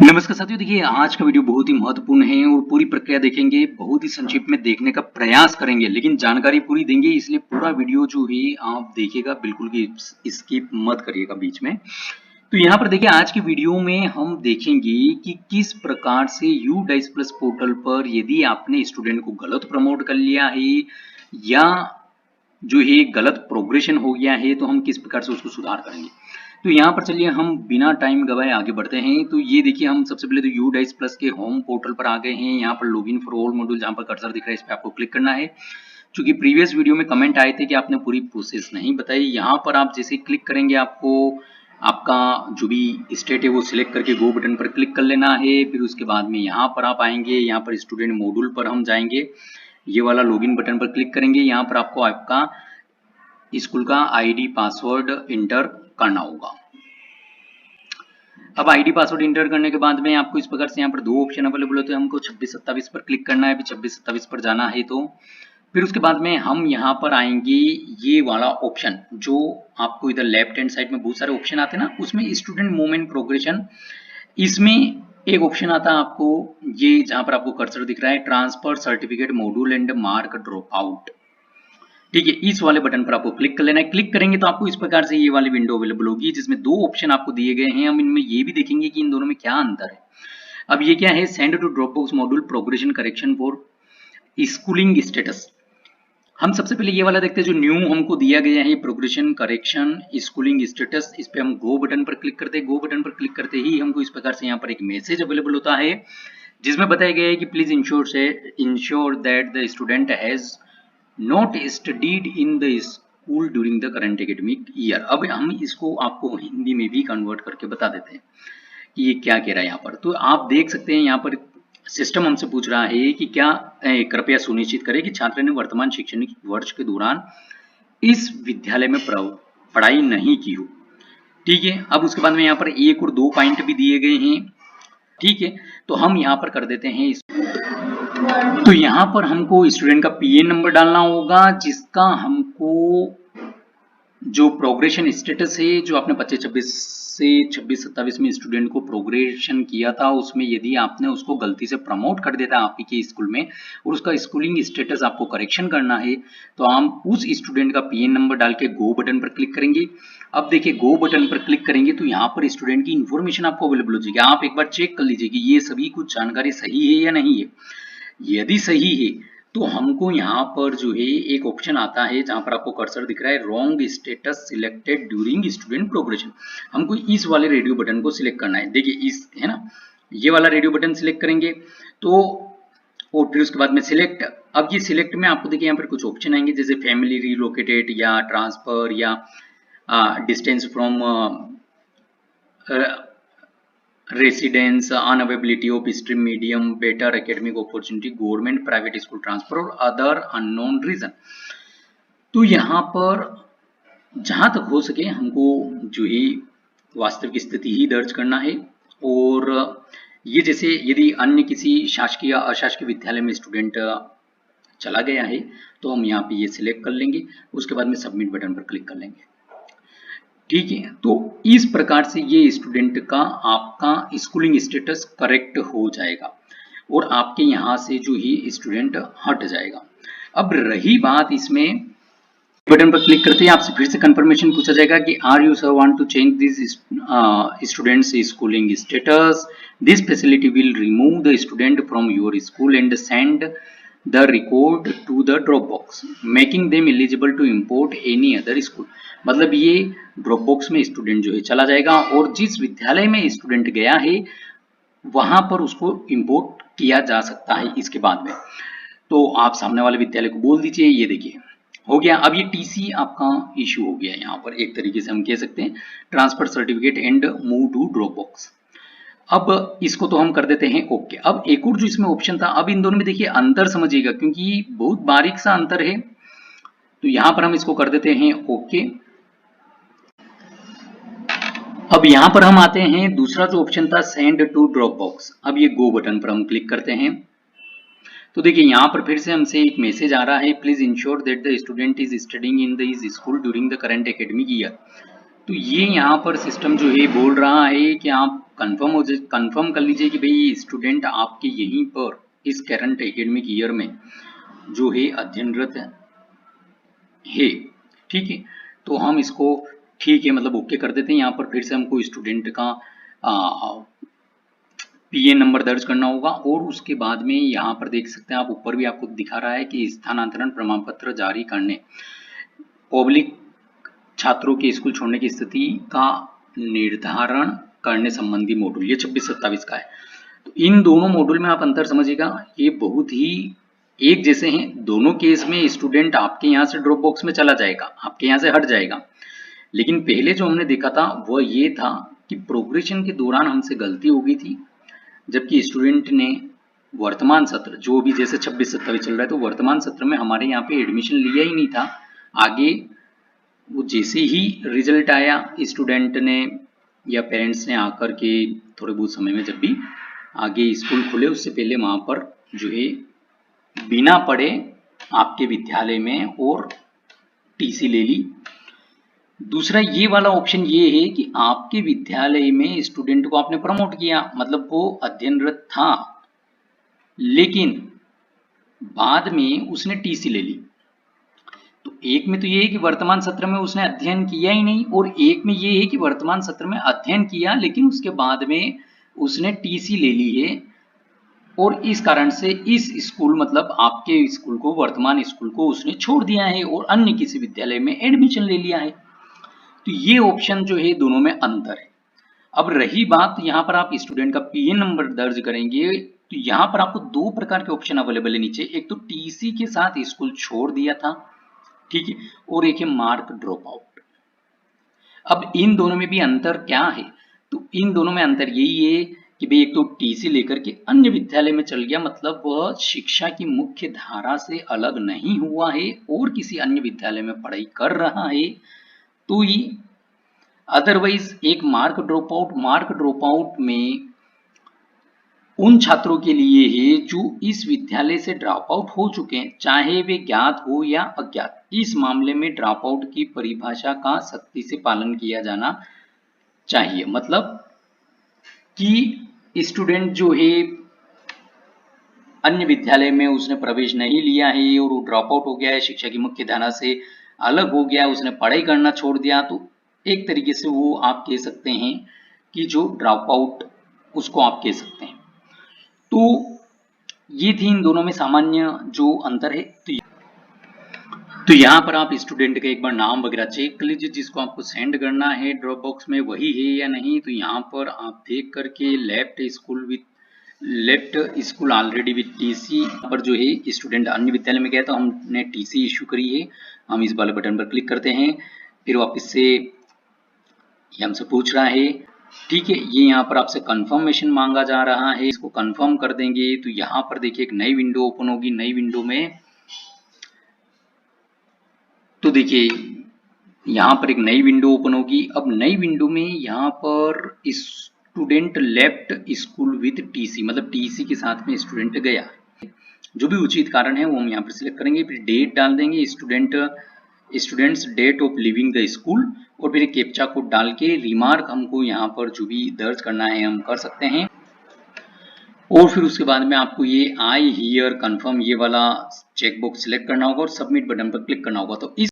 नमस्कार साथियों, देखिए आज का वीडियो बहुत ही महत्वपूर्ण है और पूरी प्रक्रिया देखेंगे, बहुत ही संक्षिप्त में देखने का प्रयास करेंगे, लेकिन जानकारी पूरी देंगे, इसलिए पूरा वीडियो जो है आप देखिएगा, बिल्कुल भी स्किप मत करिएगा बीच में। तो यहाँ पर देखिए आज की वीडियो में हम देखेंगे कि किस प्रकार से यूडाइस प्लस पोर्टल पर यदि आपने स्टूडेंट को गलत प्रमोट कर लिया है या जो है गलत प्रोग्रेशन हो गया है तो हम किस प्रकार से उसको सुधार करेंगे। तो यहाँ पर चलिए हम बिना टाइम गवाए आगे बढ़ते हैं। तो ये देखिए हम सबसे पहले तो यूडाइस प्लस के होम पोर्टल पर आ गए हैं। यहाँ पर लॉगिन फॉर ऑल मॉड्यूल जहाँ पर कर्सर दिख रहा है इस पर आपको क्लिक करना है। चूंकि प्रीवियस वीडियो में कमेंट आए थे कि आपने पूरी प्रोसेस नहीं बताई, यहाँ पर आप जैसे क्लिक करेंगे आपको आपका जो भी स्टेट है वो सिलेक्ट करके गो बटन पर क्लिक कर लेना है। फिर उसके बाद में यहाँ पर आप आएंगे, यहाँ पर स्टूडेंट मॉड्यूल पर हम जाएंगे, ये वाला लॉगिन बटन पर क्लिक करेंगे। यहाँ पर आपको आपका स्कूल का आईडी पासवर्ड इंटर करना होगा। अब आईडी पासवर्ड इंटर करने के बाद में आपको इस प्रकार से यहाँ पर दो ऑप्शन अवेलेबल होते हैं। हमको 26-27 पर क्लिक करना है, 26-27 पर जाना है। तो फिर उसके बाद में हम यहाँ पर आएंगे, ये वाला ऑप्शन जो आपको इधर लेफ्ट हैंड साइड में बहुत सारे ऑप्शन आते हैं ना, उसमें स्टूडेंट मूवमेंट प्रोग्रेशन, इसमें एक ऑप्शन आता है आपको ये जहां पर आपको कर्सर दिख रहा है, transfer certificate module and mark drop out. ठीक है, इस वाले बटन पर आपको क्लिक कर लेना है। क्लिक करेंगे तो आपको इस प्रकार से ये वाली विंडो अवेलेबल होगी जिसमें दो ऑप्शन आपको दिए गए हैं। हम इनमें ये भी देखेंगे कि इन दोनों में क्या अंतर है। अब ये क्या है, send to Dropbox module progression correction for schooling status. हम सबसे पहले ये वाला देखते हैं जो न्यू हमको दिया गया है, प्रोग्रेशन करेक्शन स्कूलिंग स्टेटस। इस पे हम गो बटन पर क्लिक करते हैं। गो बटन पर क्लिक करते ही हमको इस प्रकार से यहाँ पर एक मैसेज अवेलेबल होता है जिसमें बताया गया है कि please ensure that the student has not studied in the school during the current academic year. अब हम इसको आपको हिंदी में भी कन्वर्ट करके बता देते हैं कि ये क्या कह रहा है यहाँ पर। तो आप देख सकते हैं यहाँ पर सिस्टम हमसे पूछ रहा है कि क्या कृपया सुनिश्चित करें कि छात्र ने वर्तमान शैक्षणिक वर्ष के दौरान इस विद्यालय में पढ़ाई नहीं की हो। ठीक है, अब उसके बाद में यहाँ पर एक और दो पॉइंट भी दिए गए हैं। ठीक है, तो हम यहाँ पर कर देते हैं तो यहाँ पर हमको स्टूडेंट का पीएन नंबर डालना होगा जिसका हमको जो प्रोग्रेशन स्टेटस है, जो आपने 25-26 से 26-27 में स्टूडेंट को प्रोग्रेशन किया था, उसमें यदि आपने उसको गलती से प्रमोट कर दिया था आप ही के स्कूल में और उसका स्कूलिंग स्टेटस आपको करेक्शन करना है तो हम उस स्टूडेंट का पीएन नंबर डाल के गो बटन पर क्लिक करेंगे। अब देखिए गो बटन पर क्लिक करेंगे तो यहाँ पर स्टूडेंट की इंफॉर्मेशन आपको अवेलेबल हो जाएगी। आप एक बार चेक कर लीजिए कि ये सभी कुछ जानकारी सही है या नहीं है। यदि सही है तो हमको यहाँ पर जो है एक ऑप्शन आता है जहां पर आपको कर्सर दिख रहा है, wrong status selected during student progression. हमको इस वाले रेडियो बटन को सिलेक्ट करना है। देखिए इस है ना, ये वाला रेडियो बटन सिलेक्ट करेंगे तो और फिर उसके बाद में सिलेक्ट। अब ये सिलेक्ट में आपको देखिए यहाँ पर कुछ ऑप्शन आएंगे जैसे फैमिली रिलोकेटेड या ट्रांसफर या distance from residence, unavailability of stream medium, better academic opportunity, government private school transfer और अदर अननोन रीजन। तो यहाँ पर जहां तक हो सके हमको जो है वास्तविक स्थिति ही दर्ज करना है। और ये जैसे यदि अन्य किसी शासकीय या अशासकीय विद्यालय में स्टूडेंट चला गया है तो हम यहाँ पे ये सिलेक्ट कर लेंगे, उसके बाद में सबमिट बटन पर क्लिक कर लेंगे। ठीक है, तो इस प्रकार से ये स्टूडेंट का आपका स्कूलिंग स्टेटस करेक्ट हो जाएगा और आपके यहाँ से जो ही स्टूडेंट हट जाएगा। अब रही बात इसमें बटन पर क्लिक करते ही आपसे फिर से कंफर्मेशन पूछा जाएगा कि are you sir want to change this students schooling status, this facility will remove the student from your school and send the record to the Dropbox, making them eligible to import any other school। मतलब ये Dropbox में student जो है चला जाएगा और जिस विद्यालय में स्टूडेंट गया है वहां पर उसको इंपोर्ट किया जा सकता है इसके बाद में। तो आप सामने वाले विद्यालय को बोल दीजिए, ये देखिए हो गया। अब ये टीसी आपका इशू हो गया, यहाँ पर एक तरीके से हम कह सकते हैं transfer certificate and move to Dropbox। अब इसको तो हम कर देते हैं ओके। अब एक और जो इसमें ऑप्शन था, अब इन दोनों में देखिए अंतर समझिएगा क्योंकि बहुत बारीक सा अंतर है। तो यहां पर हम इसको कर देते हैं ओके। अब यहां पर हम आते हैं, दूसरा जो ऑप्शन था सेंड टू ड्रॉपबॉक्स। अब ये गो बटन पर हम क्लिक करते हैं तो देखिए यहाँ पर फिर से हमसे एक मैसेज आ रहा है, please ensure that the student is studying in the school during the current academic year. तो ये यहाँ पर सिस्टम जो है बोल रहा है कि आप कंफर्म कर लीजिए कि भाई स्टूडेंट आपके यहीं पर इस करंट एकेडमिक ईयर में जो है अध्ययनरत है। ठीक है, तो हम इसको ठीक है मतलब ओके कर देते हैं। यहाँ पर फिर से हमको स्टूडेंट का पीएन नंबर दर्ज करना होगा और उसके बाद में यहाँ पर देख सकते हैं आप, ऊपर भी आपको दिखा रहा है कि स्थानांतरण प्रमाण पत्र जारी करने, पब्लिक छात्रों के स्कूल छोड़ने की स्थिति का निर्धारण करने संबंधी मॉड्यूल, ये 26-27 का है। तो इन दोनों मॉड्यूल में आप अंतर समझिएगा, ये बहुत ही एक जैसे हैं। दोनों केस में स्टूडेंट आपके यहाँ से ड्रॉप बॉक्स में चला जाएगा, आपके यहाँ से हट जाएगा। लेकिन पहले जो हमने देखा था वह ये था कि प्रोग्रेशन के दौरान हमसे गलती हो गई थी, जबकि स्टूडेंट ने वर्तमान सत्र जो भी जैसे 26-27 चल रहा है, तो वर्तमान सत्र में हमारे यहाँ पे एडमिशन लिया ही नहीं था। आगे वो जैसे ही रिजल्ट आया, स्टूडेंट ने या पेरेंट्स ने आकर के थोड़े बहुत समय में जब भी आगे स्कूल खुले उससे पहले वहाँ पर जो है बिना पढ़े आपके विद्यालय में और टीसी ले ली। दूसरा ये वाला ऑप्शन ये है कि आपके विद्यालय में स्टूडेंट को आपने प्रमोट किया, मतलब वो अध्ययनरत था लेकिन बाद में उसने टीसी ले ली। तो एक में तो ये है कि वर्तमान सत्र में उसने अध्ययन किया ही नहीं, और एक में ये है कि वर्तमान सत्र में अध्ययन किया लेकिन उसके बाद में उसने टीसी ले ली है, और इस कारण से इस स्कूल मतलब आपके स्कूल को, वर्तमान स्कूल को उसने छोड़ दिया है और अन्य किसी विद्यालय में एडमिशन ले लिया है। तो ये ऑप्शन जो है दोनों में अंतर है। अब रही बात यहाँ पर आप स्टूडेंट का पीएन नंबर दर्ज करेंगे, तो यहाँ पर आपको दो प्रकार के ऑप्शन अवेलेबल है नीचे। एक तो टीसी के साथ स्कूल छोड़ दिया था, ठीक है, और एक है मार्क ड्रॉप आउट। अब इन दोनों में भी अंतर क्या है? तो इन दोनों में अंतर यही है कि भाई एक तो टीसी लेकर के अन्य विद्यालय में चल गया, मतलब वह शिक्षा की मुख्य धारा से अलग नहीं हुआ है और किसी अन्य विद्यालय में पढ़ाई कर रहा है, तो ही अदरवाइज एक मार्क ड्रॉप आउट में उन छात्रों के लिए है जो इस विद्यालय से ड्रॉप आउट हो चुके हैं, चाहे वे ज्ञात हो या अज्ञात। इस मामले में ड्रॉप आउट की परिभाषा का सख्ती से पालन किया जाना चाहिए, मतलब कि स्टूडेंट जो है अन्य विद्यालय में उसने प्रवेश नहीं लिया है और वो ड्रॉप आउट हो गया है, शिक्षा की मुख्य धारा से अलग हो गया, उसने पढ़ाई करना छोड़ दिया, तो एक तरीके से वो आप कह सकते हैं कि जो ड्रॉप आउट उसको आप कह सकते हैं। तो ये थी इन दोनों में सामान्य जो अंतर है। तो यहाँ पर आप स्टूडेंट का एक बार नाम वगैरह चेक कर लीजिए, जिसको आपको सेंड करना है ड्रॉप बॉक्स में वही है या नहीं। तो यहाँ पर आप देख करके left school already with TC पर जो है स्टूडेंट अन्य विद्यालय में गया तो हमने टीसी इशू करी है। हम इस वाले बटन पर क्लिक करते हैं, फिर वापस से ये हमसे पूछ रहा है, ठीक है, ये यहाँ पर आपसे कंफर्मेशन मांगा जा रहा है, इसको कंफर्म कर देंगे। तो यहाँ पर देखिए एक नई विंडो ओपन होगी। नई विंडो में तो देखिए यहाँ पर एक नई विंडो ओपन होगी। अब नई विंडो में यहाँ पर student left school with TC, मतलब टीसी के साथ में स्टूडेंट गया, जो भी उचित कारण है वो हम यहाँ पर सिलेक्ट करेंगे, फिर डेट डाल देंगे, students date of living the school, और फिर एक कैप्चा कोड डाल के रिमार्क हमको यहाँ पर जो भी दर्ज करना है हम कर सकते हैं। और फिर उसके बाद में आपको ये आई हियर कंफर्म ये वाला चेकबॉक्स सिलेक्ट करना होगा और सबमिट बटन पर क्लिक करना होगा। तो इस